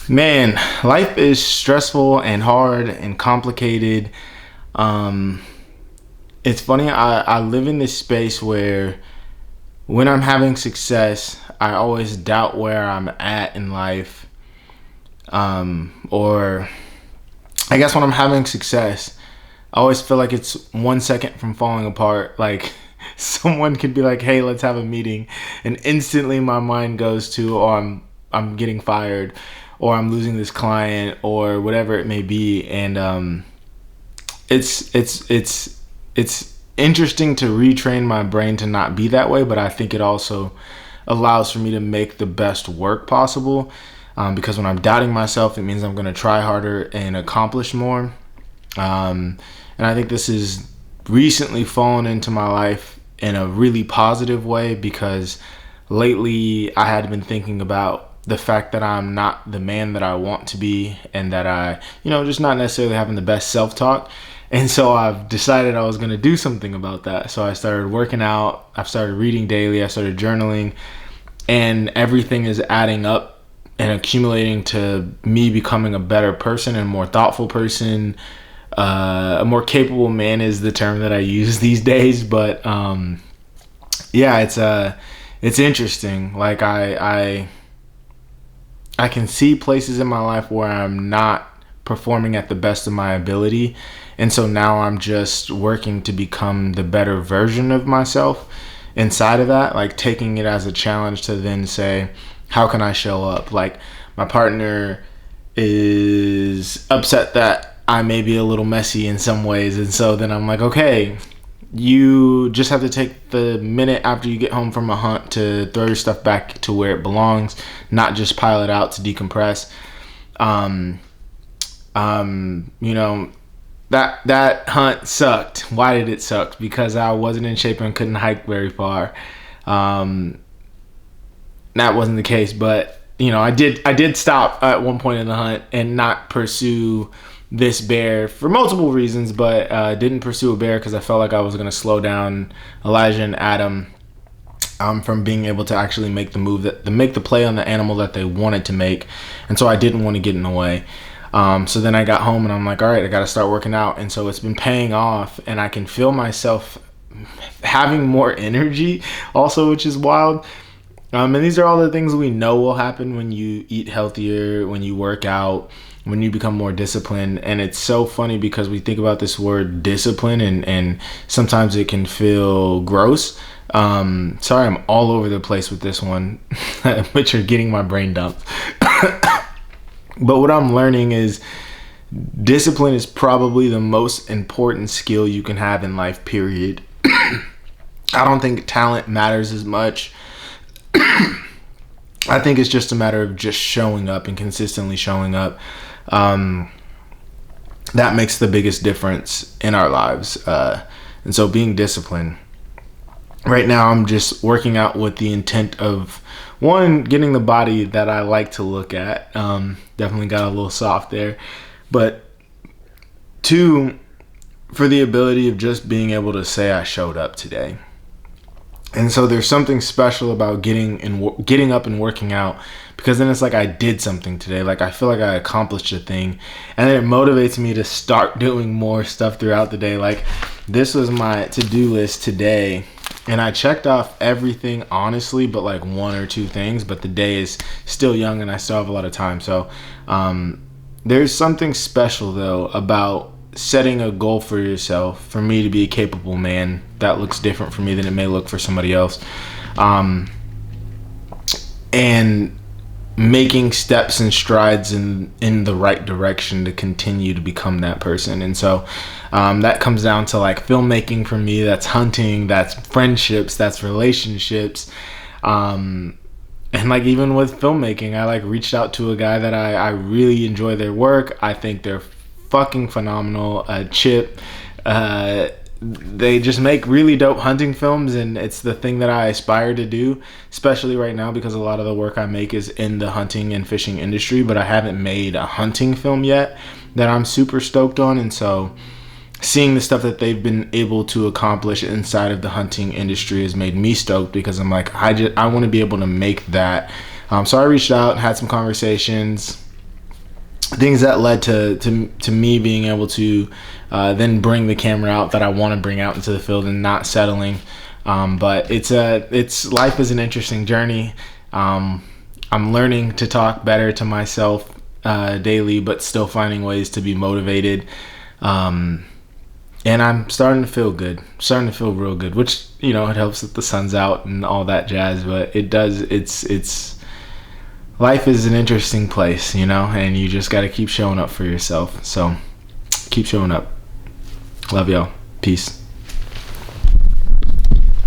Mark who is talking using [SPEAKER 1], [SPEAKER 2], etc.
[SPEAKER 1] Man, life is stressful and hard and complicated. Um, it's funny, I live in this space where when I'm having success, I always doubt where I'm at in life. Or I guess when I'm having success, I always feel like it's 1 second from falling apart. Like someone could be like, "Hey, let's have a meeting," and instantly my mind goes to, "Oh, I'm getting fired, or I'm losing this client, or whatever it may be." And it's interesting to retrain my brain to not be that way, but I think it also allows for me to make the best work possible. Because when I'm doubting myself, it means I'm going to try harder and accomplish more. And I think this has recently fallen into my life in a really positive way because lately I had been thinking about the fact that I'm not the man that I want to be and that just not necessarily having the best self talk. And so I've decided I was going to do something about that. So I started working out, I've started reading daily, I started journaling, and everything is adding up and accumulating to me becoming a better person and more thoughtful person. A more capable man is the term that I use these days, but yeah, it's interesting. Like I can see places in my life where I'm not performing at the best of my ability, and so now I'm just working to become the better version of myself. Inside of that, like taking it as a challenge to then say, how can I show up? Like my partner is upset that I may be a little messy in some ways, and so then I'm like, okay, you just have to take the minute after you get home from a hunt to throw your stuff back to where it belongs, not just pile it out to decompress. um you know, that hunt sucked. Why did it suck? Because I wasn't in shape and couldn't hike very far. um that wasn't the case, but I did stop at one point in the hunt and not pursue this bear for multiple reasons, but didn't pursue a bear because I felt like I was going to slow down Elijah and Adam from being able to actually make the move, that make the play on the animal that they wanted to make. And so I didn't want to get in the way. So then I got home and I'm like, all right, I got to start working out. And so it's been paying off, and I can feel myself having more energy also, which is wild. And these are all the things we know will happen when you eat healthier, when you work out, when you become more disciplined. And it's so funny because we think about this word discipline, and sometimes it can feel gross. Sorry, I'm all over the place with this one, but you're getting my brain dumped. But what I'm learning is discipline is probably the most important skill you can have in life, period. I don't think talent matters as much. I think it's just a matter of just showing up and consistently showing up. That makes the biggest difference in our lives. And so being disciplined. Right now, I'm just working out with the intent of, one, getting the body that I like to look at. Definitely got a little soft there. But two, for the ability of just being able to say I showed up today. And so there's something special about getting up and working out, because then it's like I did something today. Like I feel like I accomplished a thing, and then it motivates me to start doing more stuff throughout the day. Like this was my to-do list today, and I checked off everything honestly, but like one or two things. But the day is still young, and I still have a lot of time. So there's something special though about setting a goal for yourself. For me to be a capable man, that looks different for me than it may look for somebody else. And making steps and strides in the right direction to continue to become that person. And so that comes down to like filmmaking for me. That's hunting, that's friendships, that's relationships. And like even with filmmaking, I like reached out to a guy that I really enjoy their work. I think they're fucking phenomenal. Chip, they just make really dope hunting films, and it's the thing that I aspire to do, especially right now because a lot of the work I make is in the hunting and fishing industry, but I haven't made a hunting film yet that I'm super stoked on. And so seeing the stuff that they've been able to accomplish inside of the hunting industry has made me stoked, because I'm like, I want to be able to make that. So I reached out, had some conversations, things that led to me being able to then bring the camera out that I want to bring out into the field and not settling. But it's life is an interesting journey. I'm learning to talk better to myself daily, but still finding ways to be motivated. And I'm starting to feel good, starting to feel real good, which, it helps that the sun's out and all that jazz, but it's life is an interesting place, and you just got to keep showing up for yourself. So keep showing up. Love y'all. Peace.